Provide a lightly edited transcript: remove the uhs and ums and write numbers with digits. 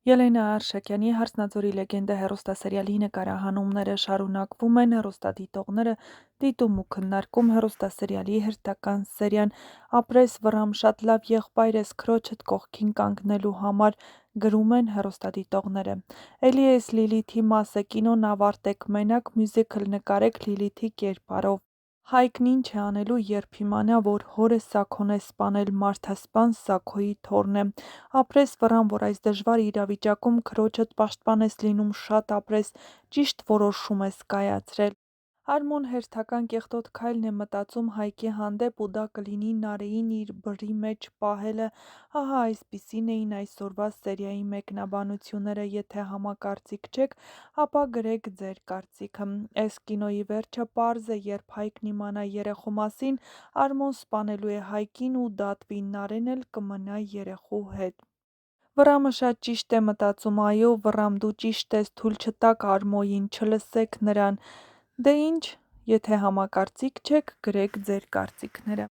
Ելենա Արշակյանի «Հարսնաձորի լեգենդը» հեռուստասերիալի նկարահանումները շարունակվում են, հեռուստադիտողները դիտում ու քննարկում հեռուստասերիալի հերթական սերիան: «Ապրես Վռամ, շատ լավ եղբայր ես քրոջդ կողքին կանգնելու համար», գրում են հեռուստադիտողները: «Էլի էս Լիլիթի մասը, կինոն ավարտեք, մենակ մյուզիքլ նկարեք Լիլիթի կերպարով: Հայկն ինչ է անելու, երբ իմանա, որ հորը Սաքոն է սպանել, մարդասպան Սաքոյի թոռն է: Ապրես Վռամ, որ այս դժվար իրավիճակում քրոջդ պաշտպան ես լինում, շատ ապրես, ճիշտ որոշում ես կայացրել»: Արմոն հերթական կեղտոտ քայլն է մտածում Հայկի հանդեպ ու դա կլինի Նարէին իր բռի մեջ պահելը: Ահա այսպիսին էին այսօրվա սերիայի մեկնաբանությունները: Եթե համակարծիք չեք, ապա գրեք ձեր կարծիքը: Էս կինոյի վերջը պարզ է: Երբ Հայկն իմանա երեխու մասին, Արմոն սպանելու է Հայկին ու դատվի, Նարէն էլ կմնա երեխու հետ: Վռամը շատ ճիշտ է մտածում: Այո Վռամ, դու ճիշտ ես, թույլ չտաք Արմոյին, չլսեք նրան: Դե ինչ, եթե համակարծիք չեք, գրեք ձեր կարծիքները: